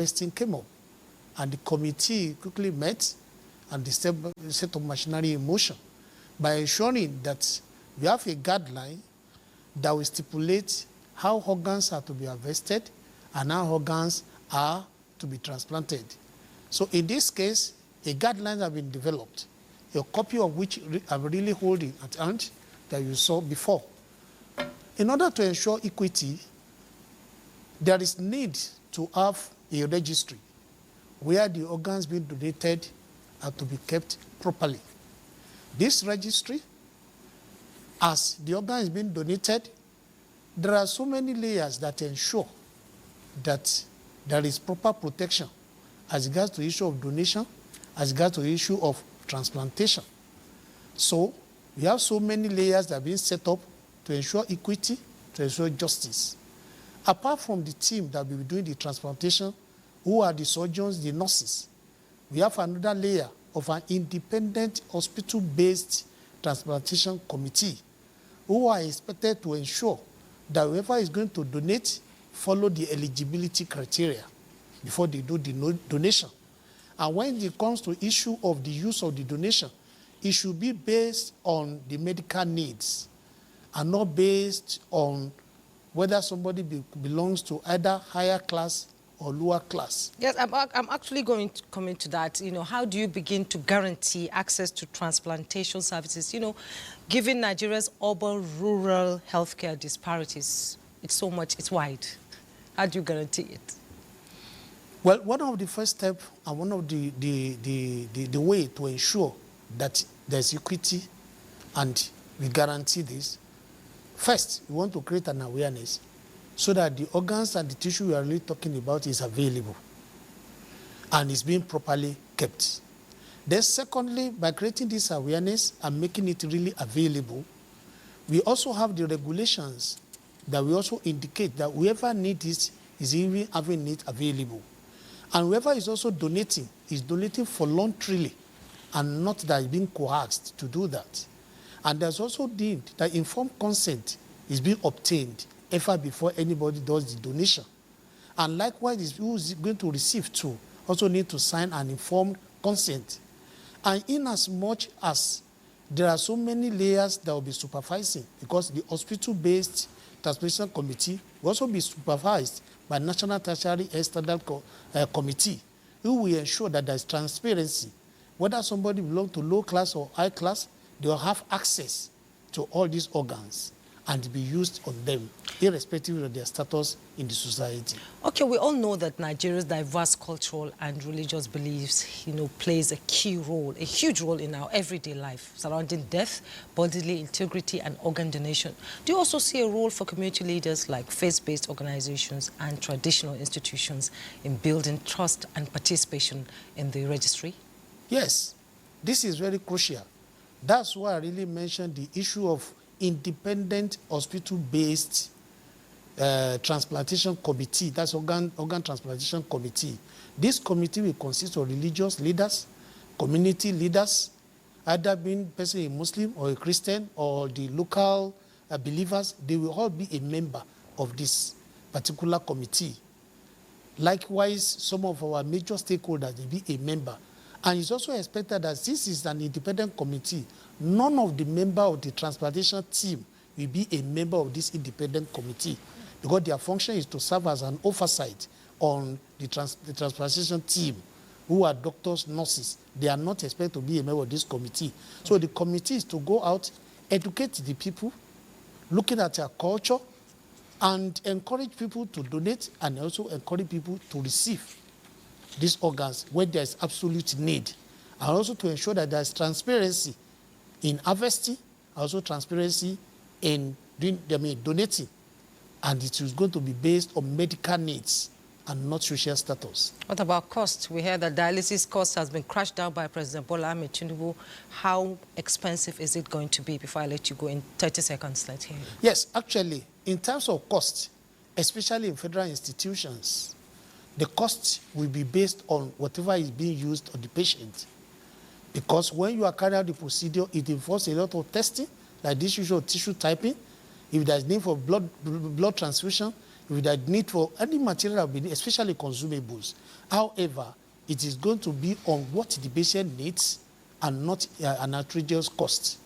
question came up, and the committee quickly met and they set up machinery in motion by ensuring that we have a guideline that will stipulate how organs are to be harvested and how organs are to be transplanted. So in this case, a guideline has been developed, a copy of which I'm really holding at hand that you saw before. In order to ensure equity, there is need to have a registry where the organs being donated are to be kept properly. This registry, as the organ is being donated, there are so many layers that ensure that there is proper protection as regards to the issue of donation, as regards to the issue of transplantation. So we have so many layers that are being set up to ensure equity, to ensure justice. Apart from the team that will be doing the transplantation, who are the surgeons, the nurses, we have another layer of an independent hospital-based transplantation committee who are expected to ensure that whoever is going to donate follow the eligibility criteria before they do the donation. And when it comes to issue of the use of the donation, it should be based on the medical needs and not based on whether somebody belongs to either higher class or lower class. Yes, I'm actually going to come into that. You know, how do you begin to guarantee access to transplantation services? You know, given Nigeria's urban-rural healthcare disparities, it's wide. How do you guarantee it? Well, one of the first steps and one of the way to ensure that there's equity and we guarantee this, first, we want to create an awareness so that the organs and the tissue we are really talking about is available and is being properly kept. Then secondly, by creating this awareness and making it really available, we also have the regulations that we also indicate that whoever needs it is even having it available. And whoever is also donating is donating voluntarily and not that is being coerced to do that. And there's also need that informed consent is being obtained ever before anybody does the donation. And likewise, who is going to receive too also need to sign an informed consent. And in as much as there are so many layers that will be supervising, because the hospital-based transplantation committee will also be supervised by National Tertiary Health Standard Committee, who will ensure that there is transparency. Whether somebody belongs to low class or high class, they will have access to all these organs and be used on them, irrespective of their status in the society. Okay, we all know that Nigeria's diverse cultural and religious beliefs, you know, plays a key role, a huge role in our everyday life surrounding death, bodily integrity, and organ donation. Do you also see a role for community leaders like faith-based organizations and traditional institutions in building trust and participation in the registry? Yes, this is very crucial. That's why I really mentioned the issue of independent hospital-based transplantation committee, that's organ transplantation committee. This committee will consist of religious leaders, community leaders, either being person a Muslim or a Christian or the local believers. They will all be a member of this particular committee. Likewise, some of our major stakeholders will be a member. And it's also expected that this is an independent committee. None of the members of the transplantation team will be a member of this independent committee because their function is to serve as an oversight on the transplantation team, who are doctors, nurses. They are not expected to be a member of this committee. So the committee is to go out, educate the people, looking at their culture, and encourage people to donate and also encourage people to receive these organs where there is absolute need, and also to ensure that there is transparency in harvesting, also transparency in donating, and it is going to be based on medical needs and not social status. What about cost? We hear that dialysis cost has been crashed down by President Bola Ahmed Tinubu. How expensive is it going to be? Before I let you go in 30 seconds, let's hear you. Yes, actually, in terms of cost, especially in federal institutions, the cost will be based on whatever is being used on the patient. Because when you are carrying out the procedure, it involves a lot of testing, like this issue of tissue typing. If there is need for blood transfusion, with the need for any material, especially consumables. However, it is going to be on what the patient needs and not an outrageous cost.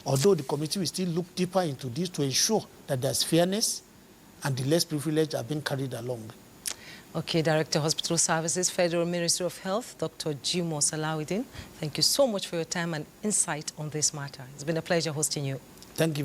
Although the committee will still look deeper into this to ensure that there's fairness and the less privileged are being carried along. Okay, Director Hospital Services, Federal Ministry of Health, Dr. Jimoh Salawudeen, thank you so much for your time and insight on this matter. It's been a pleasure hosting you. Thank you.